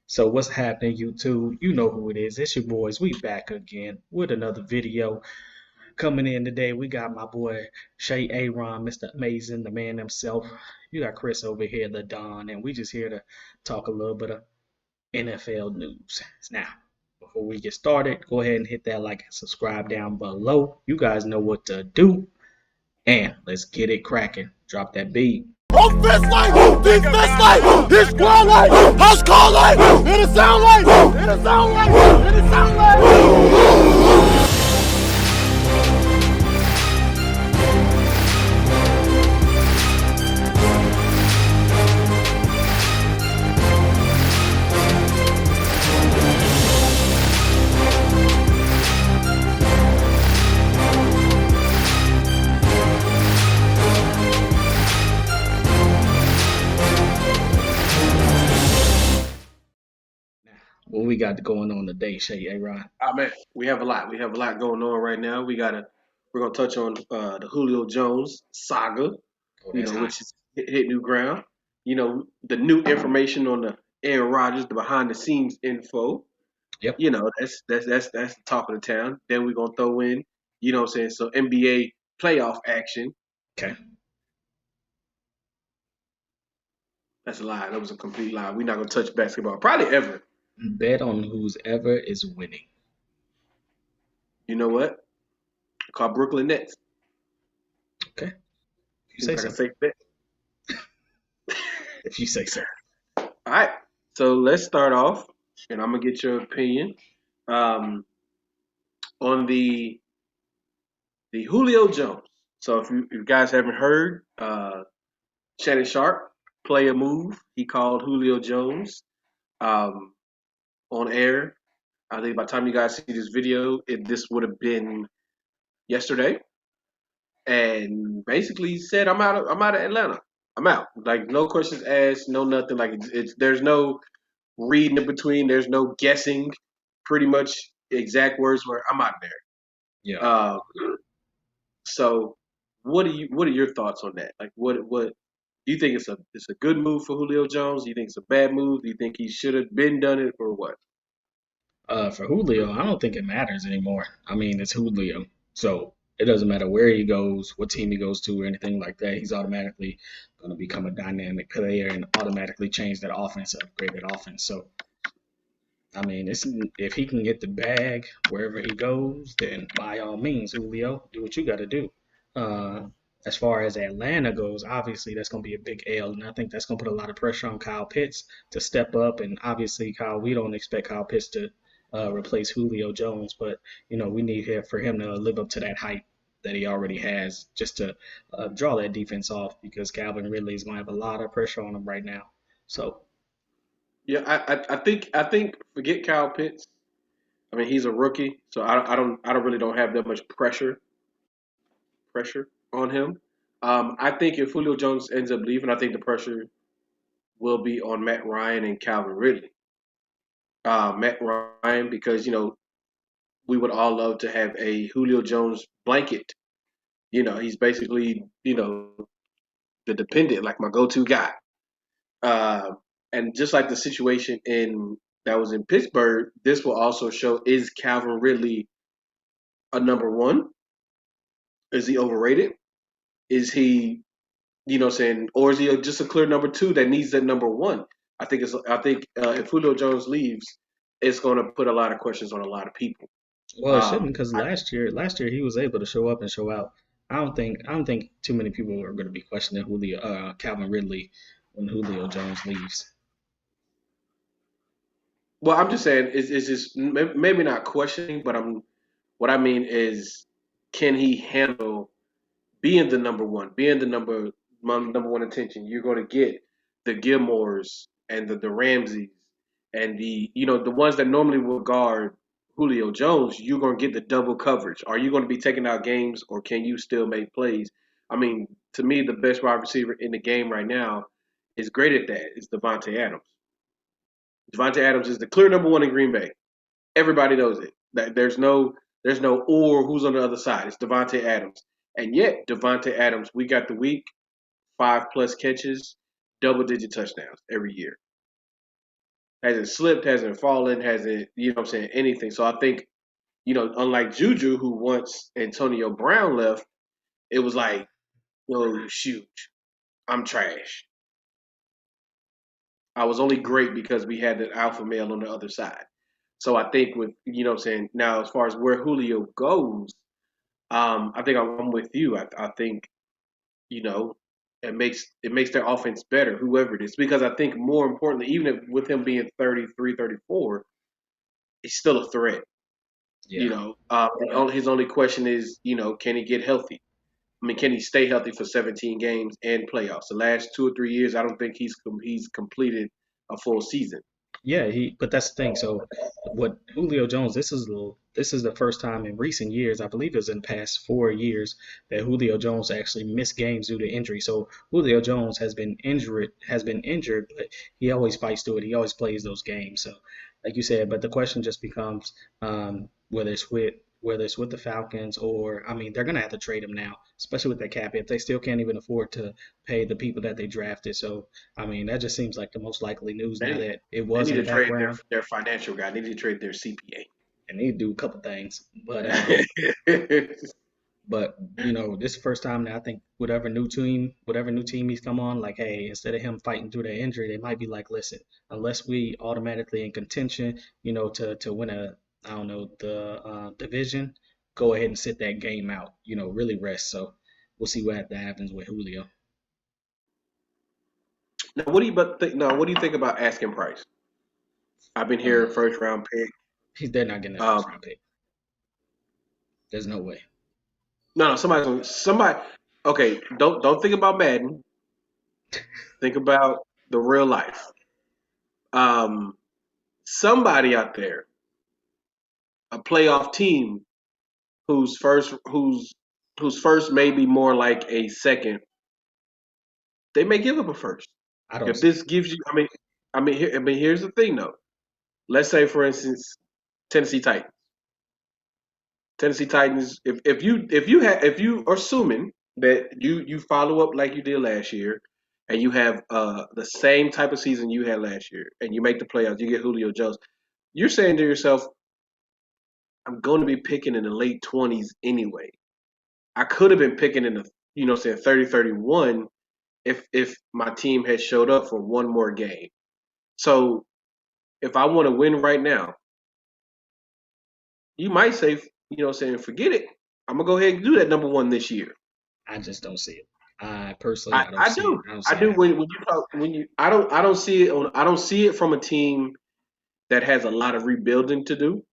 So what's happening, YouTube? You know who it is. It's your boys. We back again with another video. Coming in today, we got my boy Shay Aaron, Mr. Amazing, the man himself. You got Chris over here, the Don, and we just here to talk a little bit of NFL news. Now, before we get started, go ahead and hit that like and subscribe down below. You guys know what to do. And let's get it cracking. Drop that beat. Offense light, defense light, his squad light, house call light, and it sound light, and it sound light, and it sound light. What we got going on today, Shay Aaron? Man, we have a lot. We have a lot going on right now. We're gonna touch on the Julio Jones saga, Oh, that's hot. which is hit new ground. The new information on the Aaron Rodgers, the behind the scenes info. Yep. That's the talk of the town. Then we're gonna throw in, what I'm saying, so NBA playoff action. Okay. That's a lie. That was a complete lie. We're not gonna touch basketball probably ever. Bet on who's ever is winning. You know what? Call Brooklyn Nets. Okay. If you say Seems like so. a safe bet. If you say so. All right. So let's start off, and I'm gonna get your opinion on the Julio Jones. So if you guys haven't heard, Shannon Sharp play a move. He called Julio Jones um, on air. I think by the time you guys see this video, this would have been yesterday, and basically said, I'm out of Atlanta. I'm out. Like no questions asked, no nothing. Like there's no reading in between. There's no guessing. Pretty much exact words were, I'm out of there. Yeah. Uh, so what are your thoughts on that? Like what do you think it's a good move for Julio Jones? Do you think it's a bad move? Do you think he should have been done it or what? For Julio, I don't think it matters anymore. I mean, it's Julio. So it doesn't matter where he goes, what team he goes to, or anything like that. He's automatically going to become a dynamic player and automatically change that offense, upgrade that offense. So, I mean, if he can get the bag wherever he goes, then by all means, Julio, do what you got to do. Uh, as far as Atlanta goes, obviously that's going to be a big L, and I think that's going to put a lot of pressure on Kyle Pitts to step up. And obviously, we don't expect Kyle Pitts to replace Julio Jones, but we need for him to live up to that hype that he already has, just to draw that defense off because Calvin Ridley is going to have a lot of pressure on him right now. So Yeah, I think forget Kyle Pitts. I mean, he's a rookie, so I don't really don't have that much pressure on him. I think if Julio Jones ends up leaving, I think the pressure will be on Matt Ryan and Calvin Ridley. Matt Ryan, because we would all love to have a Julio Jones blanket. He's basically the dependent, like my go-to guy. Uh, and just like the situation in that was in Pittsburgh, this will also show: is Calvin Ridley a number one? Is he overrated? Is he, saying, or is he just a clear number two that needs that number one? I think if Julio Jones leaves, it's going to put a lot of questions on a lot of people. Well, it shouldn't Um, because last year he was able to show up and show out. I don't think too many people are going to be questioning Calvin Ridley when Julio Jones leaves. well, I'm just saying it's just maybe not questioning, but what I mean is, can he handle being the number one, being the number one attention? You're going to get the Gilmores and the Ramseys and the ones that normally will guard Julio Jones. You're going to get the double coverage. Are you going to be taking out games, or can you still make plays? I mean, to me, the best wide receiver in the game right now is great at that. Is Devontae Adams. Devontae Adams is the clear number one in Green Bay. Everybody knows it. That there's no or who's on the other side. It's Devontae Adams. And yet, Devontae Adams, we got the week, 5+ catches, double digit touchdowns every year. hasn't slipped, hasn't fallen, hasn't what I'm saying, anything. So I think, unlike Juju, who once Antonio Brown left, it was like, oh shoot, I'm trash. I was only great because we had the alpha male on the other side. So I think with what I'm saying, now as far as where Julio goes, I think I'm with you. I think you know it makes their offense better, whoever it is, because I think more importantly, even if, with him being 33, 34, he's still a threat. Yeah. His only question is, can he get healthy? I mean, can he stay healthy for 17 games and playoffs? The last 2 or 3 years, I don't think he's completed a full season. Yeah, but that's the thing. So, what Julio Jones, this is the first time in recent years, I believe it was in the past 4 years, that Julio Jones actually missed games due to injury. So Julio Jones has been injured, but he always fights through it. He always plays those games. So, like you said, but the question just becomes whether it's with the Falcons or I mean they're gonna have to trade him now, especially with that cap hit. They still can't even afford to pay the people that they drafted. So I mean, that just seems like the most likely news now They, that it they was need in the to trade background their financial guy. They need to trade their and they do a couple things. CPA. But this is the first time that I think whatever new team he's come on, like, hey, instead of him fighting through that injury, they might be like, listen, unless we automatically in contention, to win I don't know, the division, go ahead and sit that game out, really rest. So we'll see that happens with Julio. Now, what do you think about asking price? I've been Uh, here first round pick. they're not getting that Um, first round pick. There's no way. no, somebody. Okay, don't think about Madden. Think about the real life. Um, Somebody out there, a playoff team whose first may be more like a second, they may give up a first. I don't If see this it. gives you, here's the thing though. Let's say, for instance, Tennessee Titans. Tennessee Titans. If you are assuming that you follow up like you did last year, and you have the same type of season you had last year, and you make the playoffs, you get Julio Jones. You're saying to yourself, I'm going to be picking in the late 20s anyway. I could have been picking in the say 30, 31 if my team had showed up for one more game. So if I want to win right now, you might say, saying forget it. I'm gonna go ahead and do that number one this year. I just don't see it. I personally, I, I don't I see it. do. I don't I see it do happening. when you talk when you I don't see it from a team that has a lot of rebuilding to do.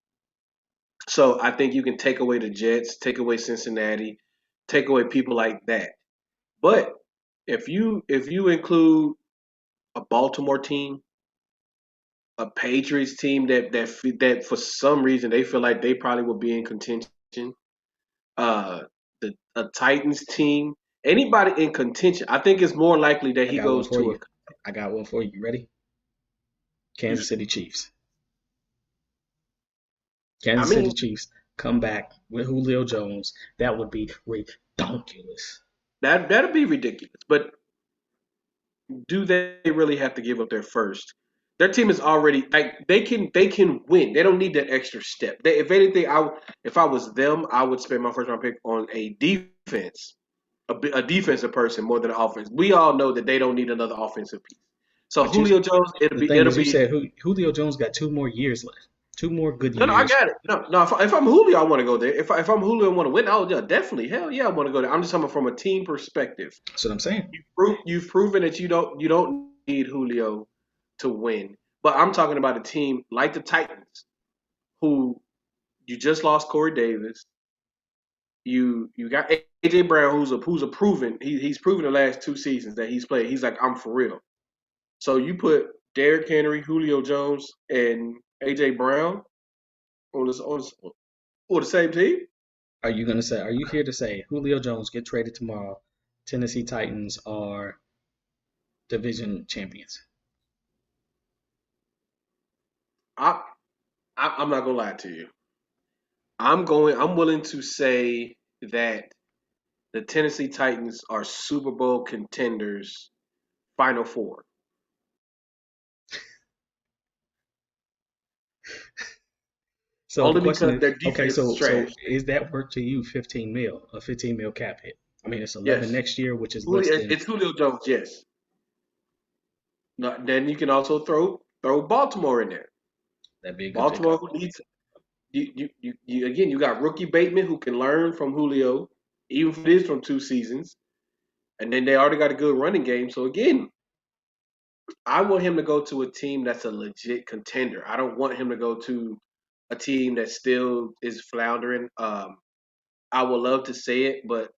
So I think you can take away the Jets, take away Cincinnati, take away people like that. But if you include a Baltimore team, a Patriots team that for some reason they feel like they probably will be in contention, uh, the a Titans team, anybody in contention, I think it's more likely that I he got one goes for to a. you. I got one for you. You ready? You, Kansas City Chiefs. I Kansas City mean, Chiefs come back with Julio Jones. That would be ridiculous. that'd be ridiculous. But do they really have to give up their first? Their team is already like they can win. They don't need that extra step. If anything, if I was them, I would spend my first round pick on a defense, a defensive person more than an offense. We all know that they don't need another offensive piece. So But you, Julio Jones, it'll the be thing it'll is, you be said Julio Jones got 2 more years left, 2 more good no, I years. got it. No. If I'm Julio, I want to go there. If I'm Julio and want to win, oh yeah, definitely, hell yeah, I want to go there. I'm just talking from a team perspective. That's what I'm saying. You've proven that you don't need Julio to win. But I'm talking about a team like the Titans, who you just lost Corey Davis. You got AJ Brown, who's a proven he's proven the last 2 seasons that he's played. He's like, I'm for real. So you put Derrick Henry, Julio Jones, and AJ Brown on the same team. Are you here to say Julio Jones get traded tomorrow? Tennessee Titans are division champions. I, I'm not gonna lie to you. I'm willing to say that the Tennessee Titans are Super Bowl contenders, Final Four. So the only question because is, their okay, defense is so trash. is that worth to you 15 mil, a 15 mil cap hit? I mean, it's 11 Yes, next year, which is less Julio, than it's Julio Jones. Yes. No, then you can also throw Baltimore in there. that'd be a good Baltimore pickup. who needs you again. You got rookie Bateman who can learn from Julio, even if it is from 2 seasons, and then they already got a good running game. So again, I want him to go to a team that's a legit contender. I don't want him to go to a team that still is floundering. I would love to say it, but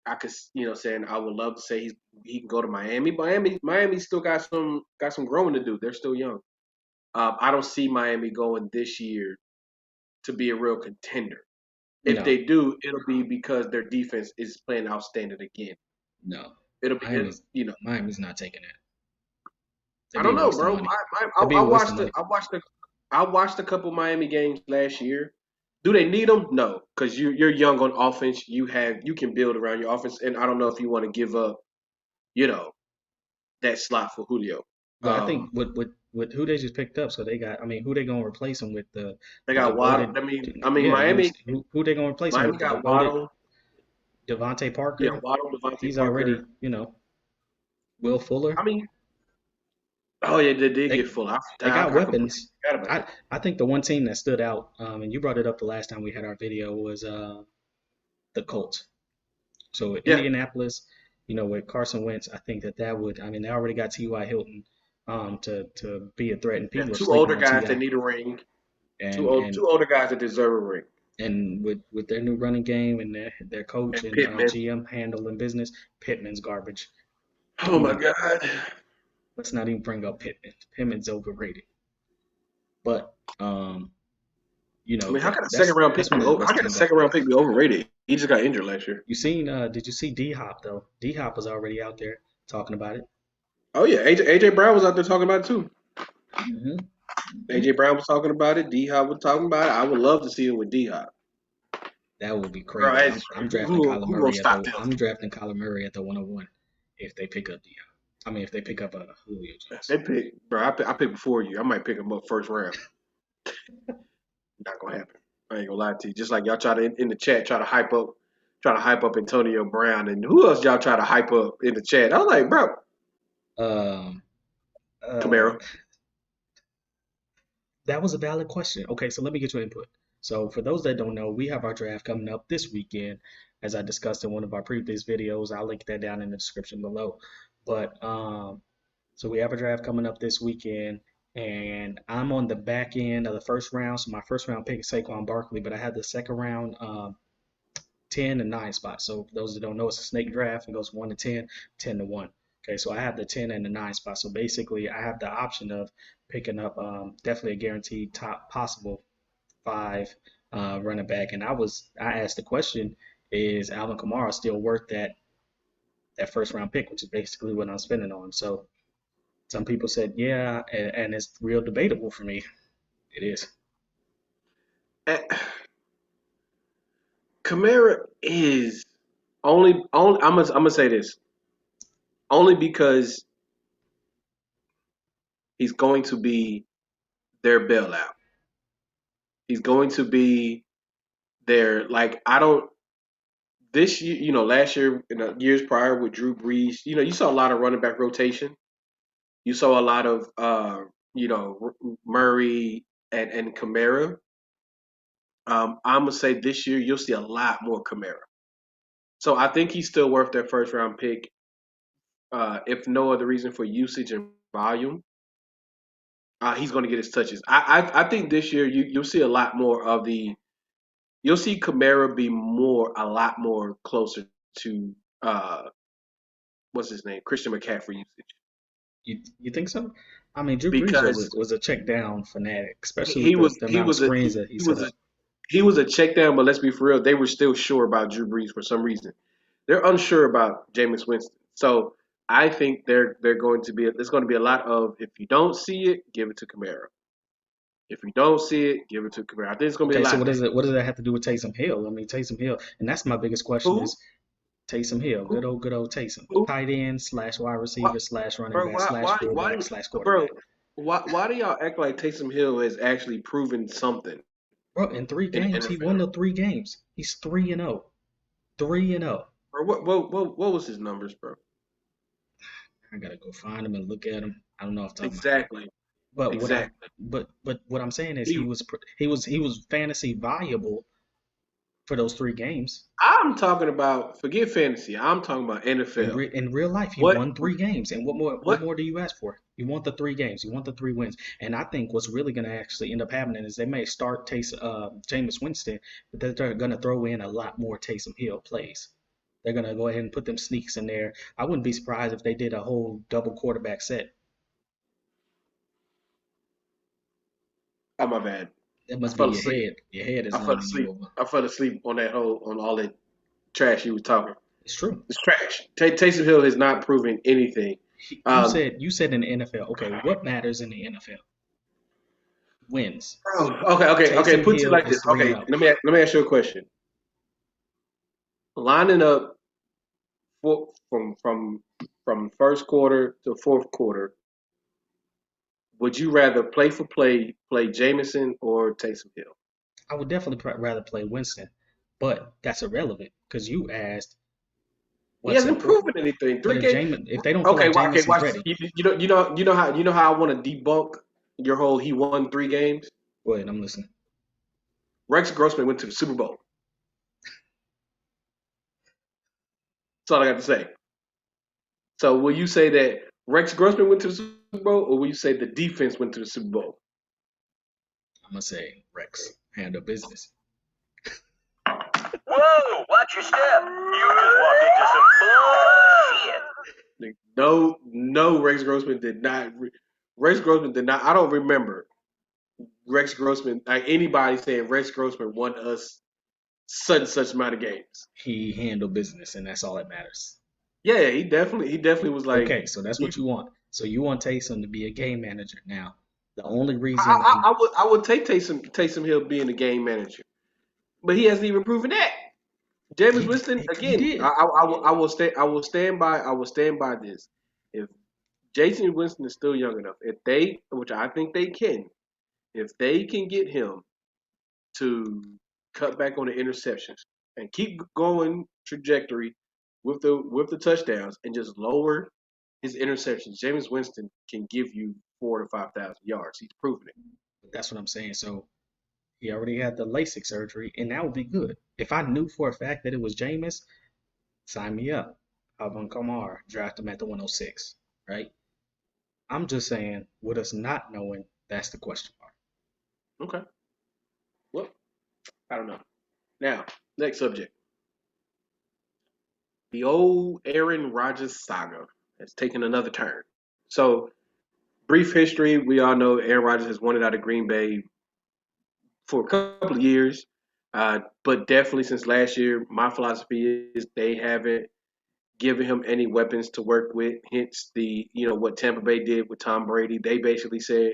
I could, saying I would love to say he can go to Miami. Miami still got some growing to do. They're still young. I don't see Miami going this year to be a real contender. If No, they do, it'll be because their defense is playing outstanding again. no, It'll be, Miami's Miami's not taking that. They'd I be don't a know, waste of bro. money. I, That'd be I a waste of watched the, money. I watched the, I watched a couple Miami games last year. Do they need them? No, because you're young on offense. You can build around your offense, and I don't know if you want to give up, you know, that slot for Julio. But I think Um, with who they just picked up, so they got. I mean, who they gonna replace him with they the got Waddle. devoted? I mean, Yeah, you Miami. understand who they gonna replace him Miami with? The got devoted Waddle. Devontae Yeah, Parker. Waddle, Devontae He's Parker. already, Will I Fuller. mean, oh yeah, they did get They full. they got I completely weapons. forgot about I that. I think the one team that stood out, and you brought it up the last time we had our video was the Colts. So Yeah, Indianapolis, with Carson Wentz, I think that would. I mean, they already got T.Y. Hilton, to be a threat, and yeah. people are Two sleeping older on guys that T.I. need a ring. Two and old, and two older guys that deserve a ring. and with their new running game and their coach And and Pittman. GM handling business, Pittman's garbage. Oh I'm my not. God. Let's not even bring up Pittman. Pittman's overrated. But I mean, how can a second that's round pick that's one be of the over? How best can a teams out second there. round pick be overrated? He just got injured last year. Did you see D Hop though? D Hop was already out there talking about it. Oh yeah, AJ Brown was out there talking about it too. Hmm. Hmm. AJ Brown was talking about it. D Hop was talking about it. I would love to see it with D Hop. That would be Bro, crazy. I'm drafting Kyler who gonna Murray stop them? I'm drafting Kyler Murray at the 101 if they pick up D Hop. I mean, if they pick up Julio Jones. They pick, bro. I pick before you. I might pick him up first round. Not gonna happen. I ain't gonna lie to you. Just like y'all try to in the chat try to hype up Antonio Brown and who else y'all try to hype up in the chat? I was like, bro, Um, uh, Camaro. that was a valid question. Okay, so let me get your input. So for those that don't know, we have our draft coming up this weekend, as I discussed in one of our previous videos. I'll link that down in the description below. But so we have a draft coming up this weekend, and I'm on the back end of the first round. So my first round pick is Saquon Barkley, but I have the second round 10 and 9 spot. So for those that don't know, it's a snake draft. It goes 1 to 10, 10 to 1. Okay, so I have the 10 and the 9 spot. So basically, I have the option of picking up definitely a guaranteed top possible five running back. And I asked the question, is Alvin Kamara still worth that first round pick, which is basically what I'm spending on. So some people said, yeah, and it's real debatable for me. It is. Eh, Camaro is only. I'm gonna say this only because he's going to be their bailout. He's going to be their like. I don't. This year, last year and the years prior with Drew Brees, you saw a lot of running back rotation. You saw a lot of Murray and Kamara. I'm gonna say this year you'll see a lot more Kamara. So I think he's still worth their first round pick, if no other reason for usage and volume. He's going to get his touches. I think this year you'll see a lot more of the. You'll see Kamara be a lot more closer to what's his name, Christian McCaffrey usage You think so? I mean, Drew Brees because was a check down fanatic, he, especially he with was the he amount of was a screens that he he set was a up. he was a check down, but let's be for real, they were still sure about Drew Brees for some reason. They're unsure about Jameis Winston. So I think they're going to be there's going to be a lot of if you don't see it, give it to Kamara. If you don't see it, give it to Kamara. I think it's going to be a Okay, so lot of that. what does that have to do with Taysom Hill? I mean, Taysom Hill, and that's my biggest question Who? is Taysom Hill, Who? good old Taysom, Who? tight end slash wide Why, receiver slash running bro? back Why? slash Why? Why? fullback slash Bro, quarterback. Why do y'all act like Taysom Hill has actually proven something Bro, in three in the games, he won NFL? the 3 games. He's 3-0. 3-0. Or what was his numbers, bro? I gotta go find him and look at him. I don't know off the top of my head. Exactly. But Exactly. what I'm saying is He he was fantasy viable for those 3 games. I'm talking about forget fantasy. I'm talking about NFL. In real life, he What won 3 games, and what what more do you ask for? You want the 3 games, you want the 3 wins, and I think what's really going to actually end up happening is they may start Jameis Winston, but they're going to throw in a lot more Taysom Hill plays. They're going to go ahead and put them sneaks in there. I wouldn't be surprised if they did a whole double quarterback set. oh my bad. That I must be fell your asleep. head. Your head is I fell running you asleep. over. I fell asleep on all that trash you was talking. It's true. It's trash. Taysom Hill has not proven anything. You Um, said you said in the NFL. Okay, what matters in the NFL? Wins. okay. Taysom Put it Hill like is this. 3 and Okay, 0. let me ask you a question. Lining up from first quarter to fourth quarter, would you rather play Jameson or Taysom Hill? I would definitely rather play Winston, but that's irrelevant because you asked He what's hasn't important. proven anything. But Three games. if they don't feel Okay, like okay. Jameson's Watch. ready, You know how I want to debunk your whole he won 3 games. go ahead. I'm listening. Rex Grossman went to the Super Bowl. That's all I got to say. So will you say that Rex Grossman went to the Super Bowl, or will you say the defense went to the Super Bowl? I'm gonna say Rex handle business. Whoa, watch your step. You just walked into some bullshit. No, no. Rex Grossman did not. Rex Grossman did not. I don't remember Rex Grossman like anybody saying Rex Grossman won us such and such amount of games. He handled business, and that's all that matters. Yeah, he definitely was like. Okay, so that's He, what you want. So you want Taysom to be a game manager now. The only I, reason, I, and I would take Taysom Hill being the game manager, but he hasn't even proven that. Jameis Winston he again. did. I will stand by this. If Jason Winston is still young enough, if they, which I think they can, if they can get him to cut back on the interceptions and keep going trajectory with the touchdowns and just lower his interceptions, James Winston can give you 4 to 5,000 yards. He's proven it. That's what I'm saying. So he already had the LASIK surgery, and that would be good. If I knew for a fact that it was Jameis, sign me up. Alvin Kamara, draft him at the 106, right? I'm just saying, with us not knowing, that's the question mark. Okay. Well, I don't know. Now, next subject. The old Aaron Rodgers saga has taken another turn. So, brief history. We all know Aaron Rodgers has wanted out of Green Bay for a couple of years. But definitely since last year, my philosophy is they haven't given him any weapons to work with. Hence what Tampa Bay did with Tom Brady. They basically said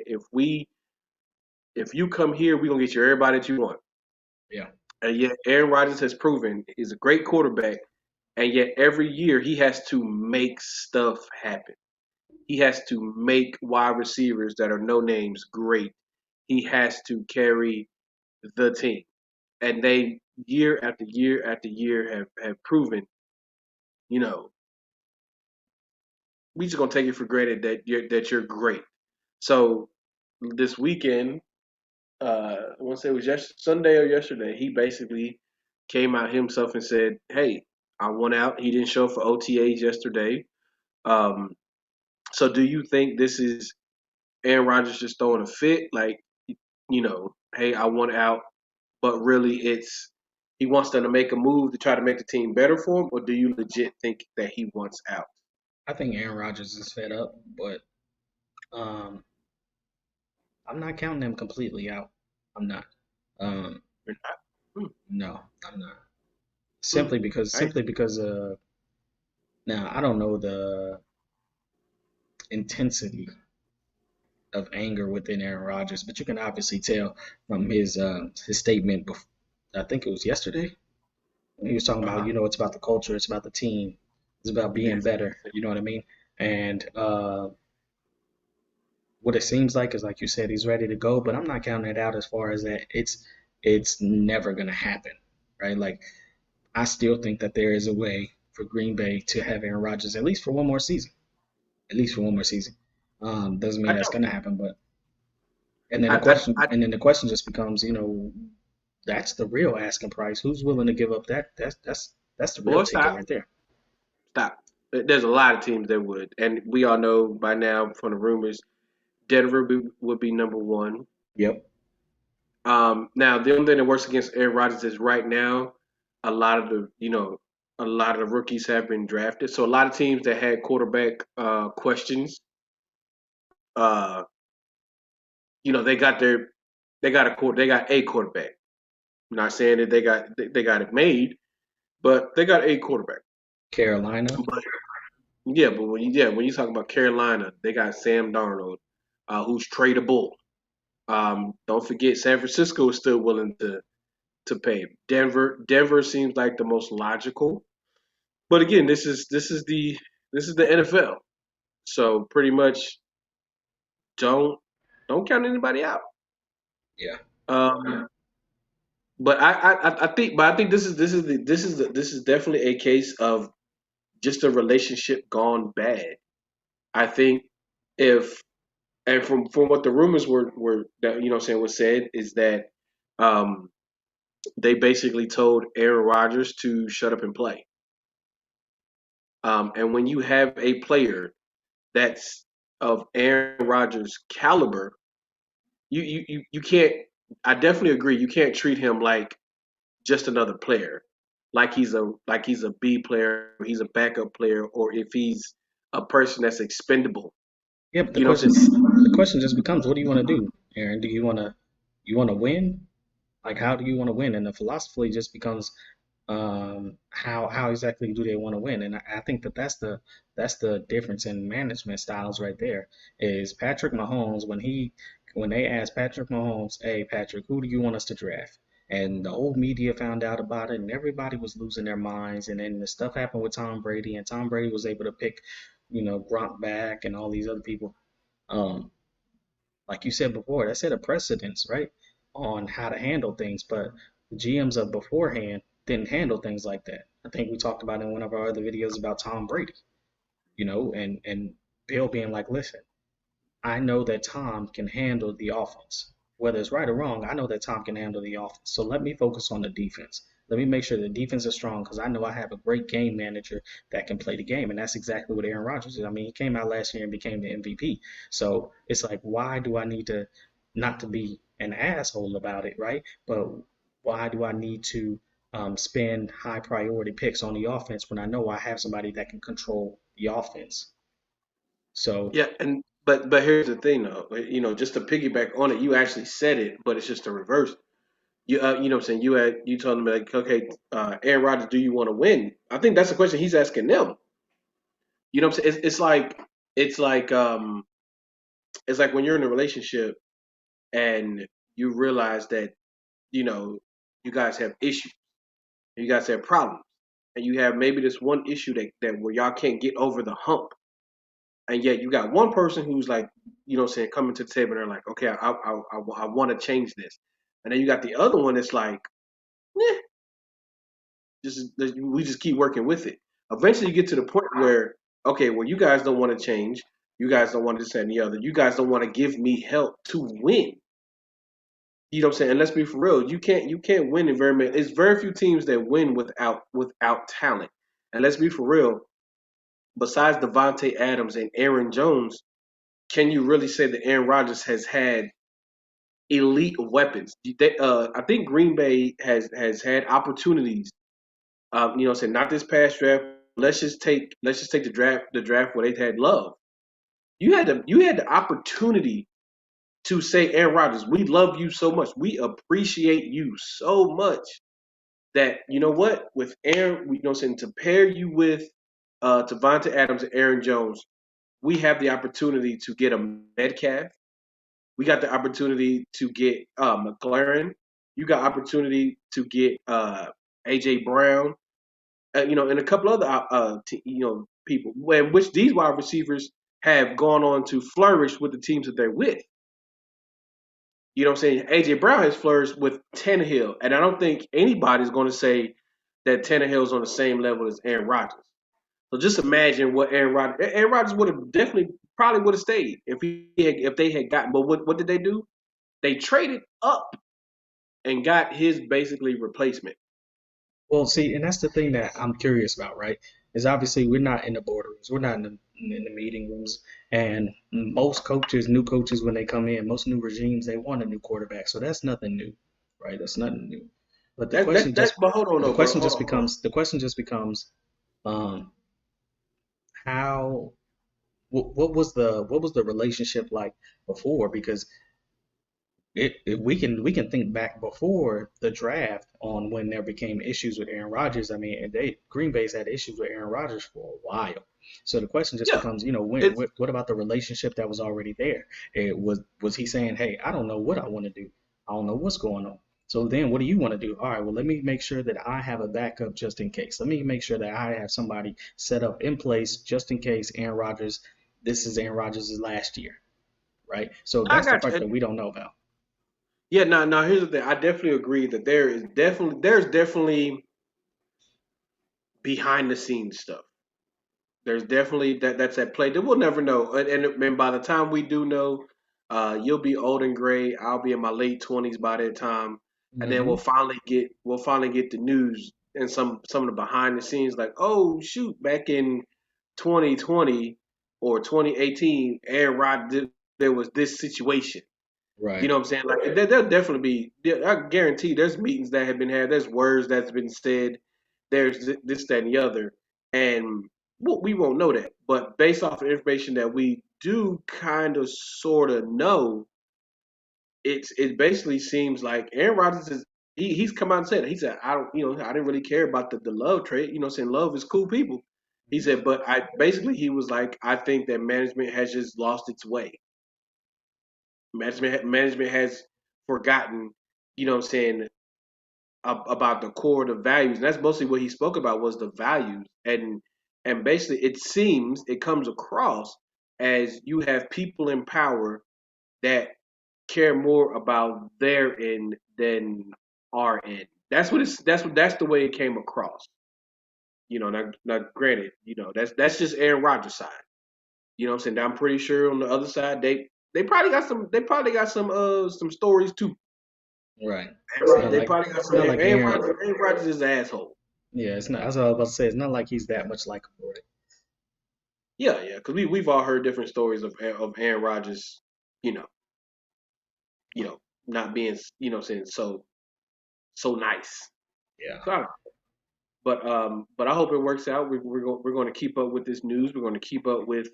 if you come here, we're gonna get you everybody that you want. Yeah, And yet Aaron Rodgers has proven he's a great quarterback, and yet every year he has to make stuff happen. He has to make wide receivers that are no names great. He has to carry the team. And they year after year after year have proven, you know, we just gonna take it for granted that you're great. So this weekend, I want to say it was Sunday or yesterday, he basically came out himself and said, "Hey, I won out." He didn't show up for OTAs yesterday. Um, so do you think this is Aaron Rodgers just throwing a fit, like hey, I won out, but really it's he wants them to make a move to try to make the team better for him, or do you legit think that he wants out? I think Aaron Rodgers is fed up, but um, I'm not counting him completely out. I'm not. Um, You're not? Hmm, no, I'm not. hmm. I Simply because now I don't know the intensity of anger within Aaron Rodgers, but you can obviously tell from his statement. I think it was yesterday. He was talking about, uh-huh. it's about the culture, it's about the team, it's about He being did say better. You know what I mean? And what it seems like you said, he's ready to go, but I'm not counting it out as far as that it's never gonna happen, right? Like I still think that there is a way for Green Bay to have Aaron Rodgers at least for one more season, at least for one more season. Doesn't I mean that's don't. gonna happen, but I and then the question just becomes, that's the real asking price. Who's willing to give up that? That's the real boy, ticket stop, right there. stop. There's a lot of teams that would, and we all know by now from the rumors, Denver would be number one. Yep. Now the only thing that works against Aaron Rodgers is right now, a lot of the a lot of the rookies have been drafted. So a lot of teams that had quarterback questions, uh, they got they got a quarterback. I'm not saying that they got it made, but they got a quarterback. Carolina. But yeah, but when you talk about Carolina, they got Sam Darnold, who's tradable. Don't forget San Francisco is still willing to pay. Denver seems like the most logical. But again, this is the NFL. So pretty much don't don't count anybody out. Yeah. Um, I think this is definitely a case of just a relationship gone bad. I think if and from what the rumors were that saying was said is that um they basically told Aaron Rodgers to shut up and play. And when you have a player that's of Aaron Rodgers' caliber, you can't. I definitely agree. You can't treat him like just another player, like he's a B player, or he's a backup player, or if he's a person that's expendable. Yeah, but You know what I'm saying? the question just becomes, what do you want to do, Aaron? Do you want to win? Like, how do you want to win? And the philosophy just becomes, how exactly do they want to win? And I think that that's the difference in management styles right there. Is Patrick Mahomes when they asked Patrick Mahomes, hey Patrick, who do you want us to draft? And the whole media found out about it, and everybody was losing their minds. And then the stuff happened with Tom Brady, and Tom Brady was able to pick, Gronk back and all these other people. Um, like you said before, that set a precedence, right, on how to handle things. But the GMs of beforehand didn't handle things like that. I think we talked about in one of our other videos about Tom Brady, and Bill being like, listen, I know that Tom can handle the offense. Whether it's right or wrong, I know that Tom can handle the offense. So let me focus on the defense. Let me make sure the defense is strong because I know I have a great game manager that can play the game. And that's exactly what Aaron Rodgers is. I mean, he came out last year and became the MVP. So it's like, why do I need to, not to be an asshole about it, right? But why do I need to spend high priority picks on the offense when I know I have somebody that can control the offense? So, Yeah, and but here's the thing though. Just to piggyback on it, you actually said it, but it's just the reverse. You know what I'm saying? You told them like, okay, Aaron Rodgers, do you want to win? I think that's the question he's asking them. You know what I'm saying? It's like um it's like when you're in a relationship and you realize that you know you guys have issues, you guys have problems, and you have maybe this one issue that where y'all can't get over the hump, and yet you got one person who's like, what I'm saying, coming to the table and they're like, okay, I want to change this, and then you got the other one that's like, eh, we just keep working with it. Eventually, you get to the point where, okay, well, you guys don't want to change. You guys don't want this and the other. You guys don't want to give me help to win. You know what I'm saying? And let's be for real. You can't win in very many. It's very few teams that win without talent. And let's be for real. Besides Devontae Adams and Aaron Jones, can you really say that Aaron Rodgers has had elite weapons? I think Green Bay has had opportunities. What I'm saying, not this past draft. Let's just take the draft where they had Love. You had the opportunity to say, Aaron Rodgers, we love you so much. We appreciate you so much that you know what, with Aaron, we saying to pair you with Devonta Adams and Aaron Jones, we have the opportunity to get a Metcalf. We got the opportunity to get McLaren. You got opportunity to get AJ Brown. And a couple other people. When which these wide receivers have gone on to flourish with the teams that they're with. You know what I'm saying? AJ Brown has flourished with Tannehill, and I don't think anybody's going to say that Tannehill's on the same level as Aaron Rodgers. So just imagine what Aaron Rodgers would have definitely probably would have stayed if they had gotten. But what did they do? They traded up and got his basically replacement. Well, see, and that's the thing that I'm curious about, right? Is obviously we're not in the boardrooms, we're not in the meeting rooms, and most coaches, new coaches, when they come in, most new regimes, they want a new quarterback. So that's nothing new, right? That's nothing new. But That's but hold on though, bro. Hold on, hold on. the question just becomes, um, how what was the relationship like before? Because we can think back before the draft on when there became issues with Aaron Rodgers. I mean, and they Green Bay's had issues with Aaron Rodgers for a while. So the question just Yeah, becomes, it's what about the relationship that was already there? Was he saying, hey, I don't know what I want to do. I don't know what's going on. So then what do you want to do? All right, well, let me make sure that I have a backup just in case. Let me make sure that I have somebody set up in place just in case this is Aaron Rodgers' last year, right? So I that's the got part you. that we don't know about. Yeah, now here's the thing. I definitely agree that there's definitely behind the scenes stuff. There's definitely that's at play that we'll never know. And by the time we do know, you'll be old and gray. I'll be in my late 20s by that time, and then Hmm. we'll finally get the news and some of the behind the scenes like, oh shoot, back in 2020 or 2018, Aaron Rodgers, there was this situation. You Right. know what I'm saying? Like there'll definitely be. I guarantee there's meetings that have been had. There's words that's been said. There's this, that, and the other, and we won't know that. But based off of information that we do kind of sort of know, it basically seems like Aaron Rodgers is he's come out and said it. He said I don't I didn't really care about the love trade. You know, saying love is cool people. He said, but I basically he was like I think that management has just lost its way. Management has forgotten, you know what I'm saying, about the core of the values. And that's mostly what he spoke about was the values. And basically it comes across as you have people in power that care more about their end than our end. That's the way it came across. You know, now granted, that's just Aaron Rodgers' side. You know what I'm saying? Now, I'm pretty sure on the other side they probably got some stories too. Right. It's Right. not They like probably got it's some. not like Aaron. Aaron Rodgers is an asshole. Yeah, it's not. That's what I was about to say. It's not like he's that much likable, right? Yeah, yeah. Because we've all heard different stories of Aaron Rodgers. You know, you know, not being saying so nice. Yeah. So, but I hope it works out. We're going to keep up with this news. We're going to keep up with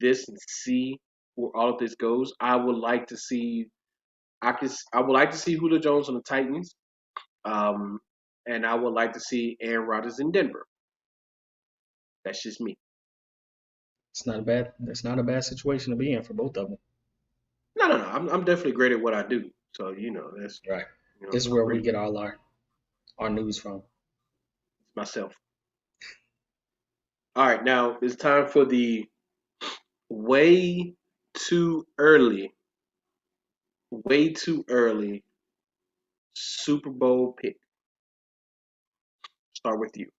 this and see where all of this goes. I would like to see Julio Jones on the Titans. Um, and I would like to see Aaron Rodgers in Denver. That's just me. It's not a bad. It's not a bad situation to be in for both of them. No. I'm definitely great at what I do. So that's Right. This is I'm where we pretty get all our news from. myself. All right, now it's time for the way too early, way too early Super Bowl pick. Start with you.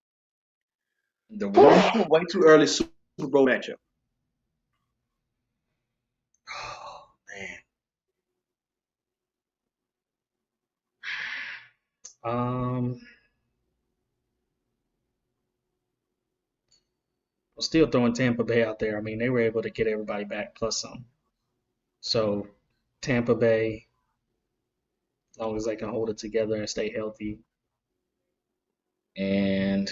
The what? Way too early Super Bowl matchup. Oh man. Um, I'm still throwing Tampa Bay out there. I mean, they were able to get everybody back plus some. So Tampa Bay, as long as they can hold it together and stay healthy, and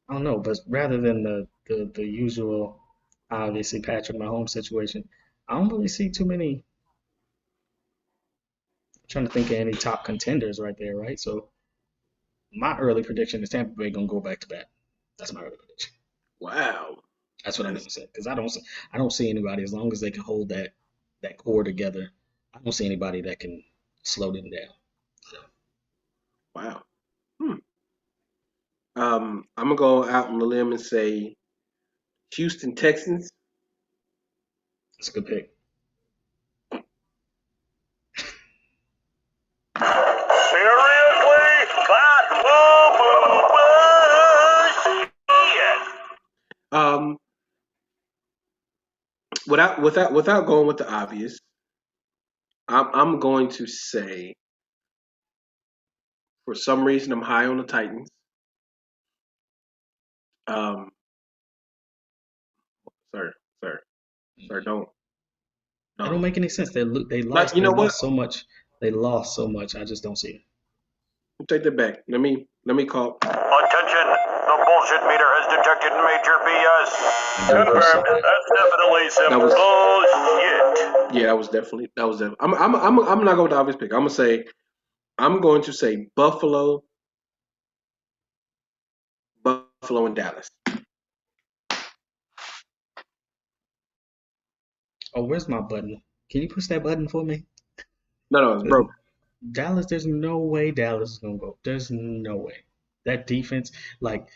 I don't know, but rather than the usual, obviously Patrick Mahomes situation, I don't really see too many. I'm trying to think of any top contenders right there, right? So my early prediction is Tampa Bay gonna go back to back. That's my early prediction. Wow, That's what I'm that's gonna say because I don't see anybody as long as they can hold that core together. I don't see anybody that can slow them down. So wow. Hmm. I'm gonna go out on the limb and say Houston Texans. That's a good pick. Seriously? That bullshit. Um, without going with the obvious, I'm going to say for some reason I'm high on the Titans. Um, sir, sir, sir, It don't don't. make any sense. They Like lost. you They know what? lost so much. They lost so much. I just don't see it. Take that back. Let me call. Attention, the bullshit meter has detected major BS. And don't push Confirmed. subject. That's definitely some That was bullshit. yeah. That was definitely. I'm not going with the obvious pick. I'm going to say Buffalo, and Dallas. Oh, where's my button? Can you push that button for me? No, no, it's broke. Dallas, there's no way Dallas is gonna go. There's no way. That defense, like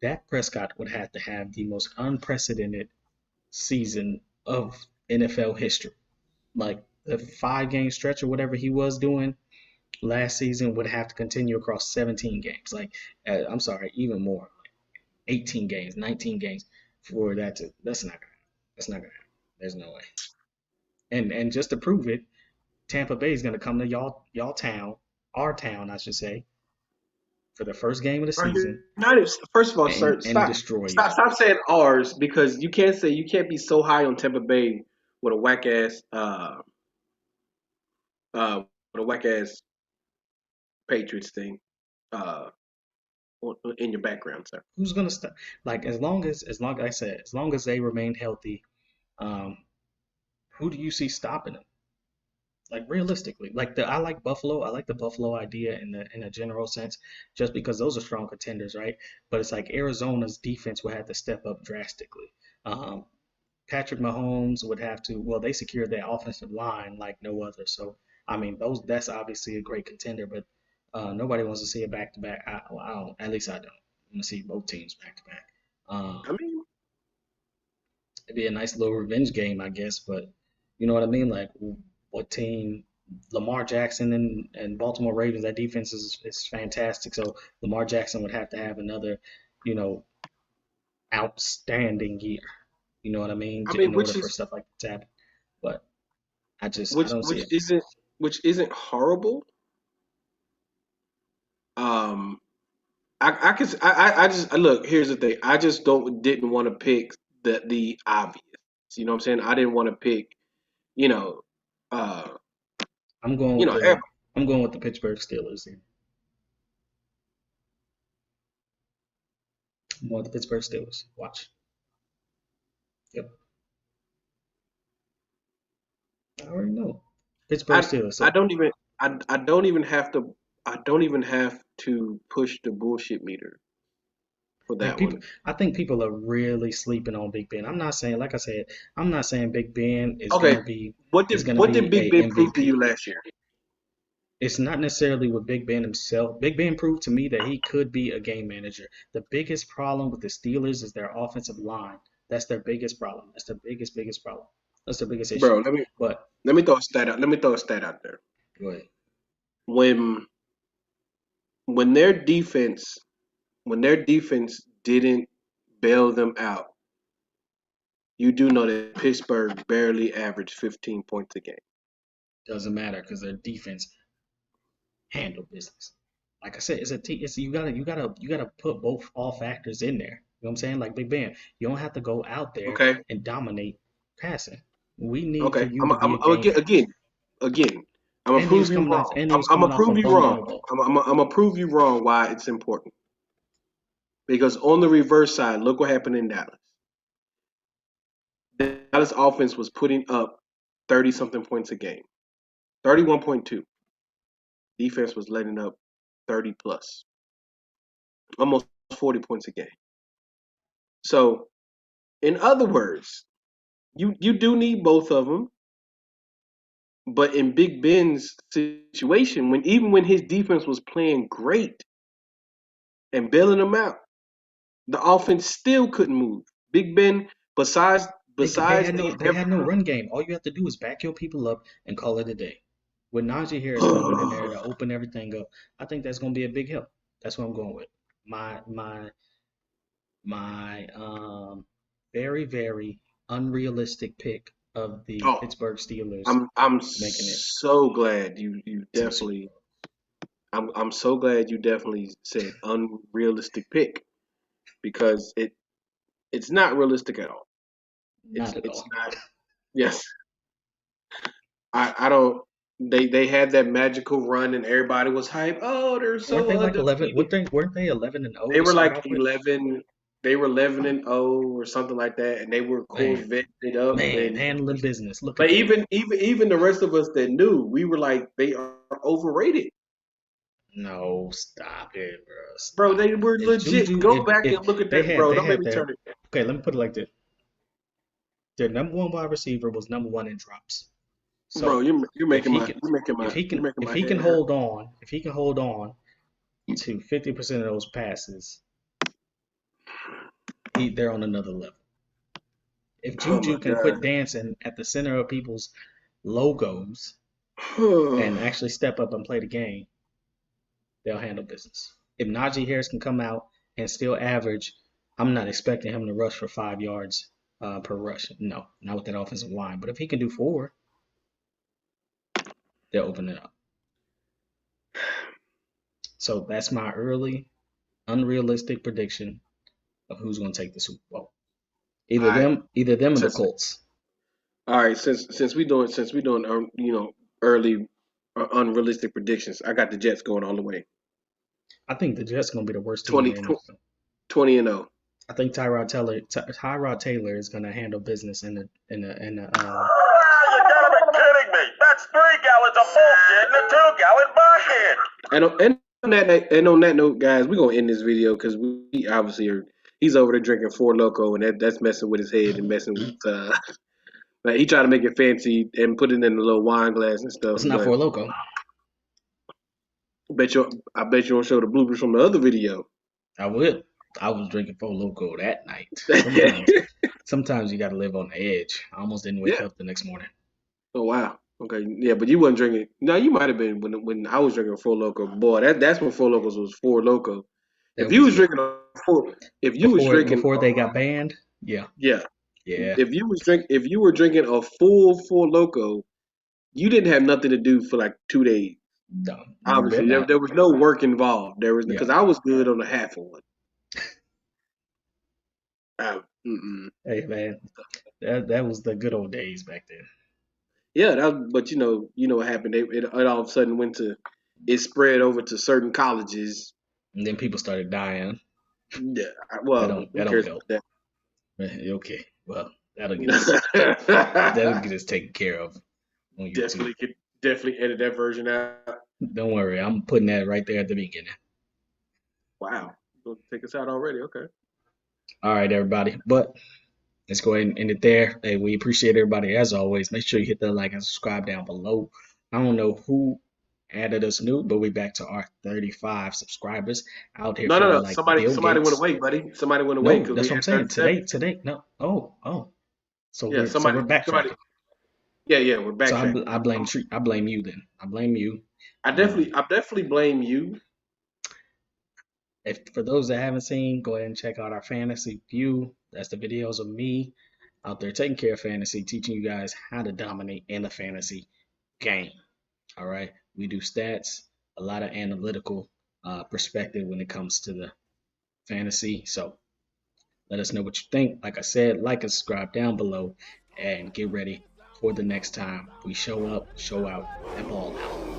Dak Prescott would have to have the most unprecedented season of NFL history. Like the 5 game stretch or whatever he was doing last season would have to continue across 17 games. Like, I'm sorry, even more, 18 games, 19 games for that to. That's not gonna. That's not gonna happen. There's no way. And just to prove it, Tampa Bay is gonna come to y'all town, our town, I should say, for the first game of the Are you season not? First of all, and sir, and stop, destroy stop, y'all. stop saying ours because you can't be so high on Tampa Bay with a whack ass uh with a whack ass Patriots thing uh in your background, sir. Who's gonna stop? Like as long as I said, as long as they remain healthy, um, who do you see stopping them? Like realistically, like I like Buffalo. I like the Buffalo idea in a general sense, just because those are strong contenders, right? But it's like Arizona's defense will have to step up drastically. Um, Patrick Mahomes would have to. Well, they secured their offensive line like no other. So I mean, that's obviously a great contender, but nobody wants to see it back to back. I don't. At least I don't. I want to see both teams back to back. I mean, It'd be a nice little revenge game, I guess. But you know what I mean? Like, what team? Lamar Jackson and Baltimore Ravens. That defense is fantastic. So Lamar Jackson would have to have another, you know, outstanding year. You know what I mean? I mean, In order for stuff like that to happen. But I which don't see which it. isn't which isn't horrible. Um, I can I just look. Here's the thing. I just didn't want to pick the obvious. You know what I'm saying? I didn't want to pick. You know, uh, I'm going you with know, the I'm going with the Pittsburgh Steelers here. I'm going with the Pittsburgh Steelers. Watch. Yep. I already know. Pittsburgh I Steelers. I So don't even I don't even have to I don't even have to push the bullshit meter for like that people, one. I think people are really sleeping on Big Ben. I'm not saying, like I said, I'm not saying Big Ben is Okay, gonna be what is did gonna what did be Big a Ben prove to you MVP. last year? It's not necessarily with Big Ben himself. Big Ben proved to me that he could be a game manager. The biggest problem with the Steelers is their offensive line. That's their biggest problem. That's the biggest problem. That's the biggest issue. Bro, But let me throw a stat out. Let me throw a stat out there. go ahead. When when their defense when their defense didn't bail them out, you do know that Pittsburgh barely averaged 15 points a game. Doesn't matter because their defense handle business. Like I said, it's a it's you gotta put both all factors in there. You know what I'm saying? Like Big Ben, you don't have to go out there Okay, and dominate passing. We need for okay. you to be a game Again, manager. again. I'm gonna And he was prove you coming wrong. off and he was I'm coming gonna off a prove you wrong. vulnerable. I'm gonna prove you wrong. Why it's important? Because on the reverse side, look what happened in Dallas. Dallas offense was putting up 30 something points a game. 31.2. Defense was letting up 30 plus. Almost 40 points a game. So, in other words, you do need both of them, but in Big Ben's situation, when even when his defense was playing great, and bailing them out. The offense still couldn't move. Big Ben, besides They besides had these no run game. All you have to do is back your people up and call it a day. With Najee Harris coming in there to open everything up, I think that's going to be a big help. That's what I'm going with. My very very unrealistic pick of the oh, Pittsburgh Steelers I'm making it so glad you to the Super definitely Bowl. I'm so glad you definitely said unrealistic pick because it's not realistic at all. Not at It's all. not. Yes, I don't. They had that magical run and everybody was hyped. Oh, they're Weren't so they like 11? undefeated. Weren't they 11 and 0 They to were start like off with? 11. They were 11-0 or something like that, and they were Man, Corvetted up. man, And handling business. Look at but that. even the rest of us that knew, we were like, they are overrated, No, stop it, bro. bro. Stop They it. were If legit. Juju, Go back if and look at that, bro. they Don't make had me their turn it. okay, let me put it like this. Their number one wide receiver was number one in drops. Bro, So you're if making he my can you're making my you're making if my he can head hurt. hold on, if he can hold on to 50% of those passes, they're on another level. If Oh my Juju can god. quit dancing at the center of people's logos and actually step up and play the game, they'll handle business. If Najee Harris can come out and still average, I'm not expecting him to rush for 5 yards per rush. No, not with that offensive line. But if he can do four, they'll open it up. So that's my early, unrealistic prediction of who's going to take the Super Bowl. All right. Either them or the Since Colts. all right, since we doing early unrealistic predictions, I got the Jets going all the way. I think the Jets are going to be the worst team in 20, the NFL. 20 and 0. I think Tyrod Taylor is going to handle business in the You gotta be kidding me. That's 3 gallons of bullshit in a 2-gallon bucket. And on that note, guys, we're gonna end this video because we obviously are. He's over there drinking Four Loco, and that's messing with his head and messing with. Like he tried to make it fancy and put it in a little wine glass and stuff. It's not But for a loco. I bet you don't show the bloopers from the other video. I would. I was drinking Four Loco that night. Yeah. Sometimes you got to live on the edge. I almost didn't wake up the next morning. Oh wow. Okay. Yeah, but you wasn't drinking. No, you might have been when I was drinking Four Loco. Boy, that's when Four Locos was Four Loco. If That you was was it. drinking a four, if you was drinking, Before they got banned. Yeah, yeah, yeah. if you were drinking a full Four Loco, you didn't have nothing to do for like 2 days. No, you bet Obviously, there, not. there was no work involved. There was Yeah. because I was good on the half of one. Mm-mm. Hey man, that was the good old days back then. Yeah, but you know what happened. It all of a sudden it spread over to certain colleges. And then people started dying. Yeah, That well, who don't cares help. about Okay, well that'll that? get taken care of on YouTube. Definitely edit that version out. Don't worry, I'm putting that right there at the beginning. Wow, you gonna take us out already? Okay. All right, everybody. But let's go ahead and end it there. Hey, we appreciate everybody as always. Make sure you hit that like and subscribe down below. I don't know who added us new, but we back to our 35 subscribers out here No. feeling like Bill Somebody went Gates. away, buddy. Somebody went away No, because we that's what I'm had saying. 37. Today, no. Oh. So Yeah, we're somebody. backtracking. Yeah, we're So backtracking. I blame you then. I blame you. I definitely blame you. If for those that haven't seen, go ahead and check out our fantasy view. That's the videos of me out there taking care of fantasy, teaching you guys how to dominate in the fantasy game. All right, we do stats, a lot of analytical perspective when it comes to the fantasy. So let us know what you think. Like I said, like and subscribe down below, and get ready for the next time we show up, show out, and ball out.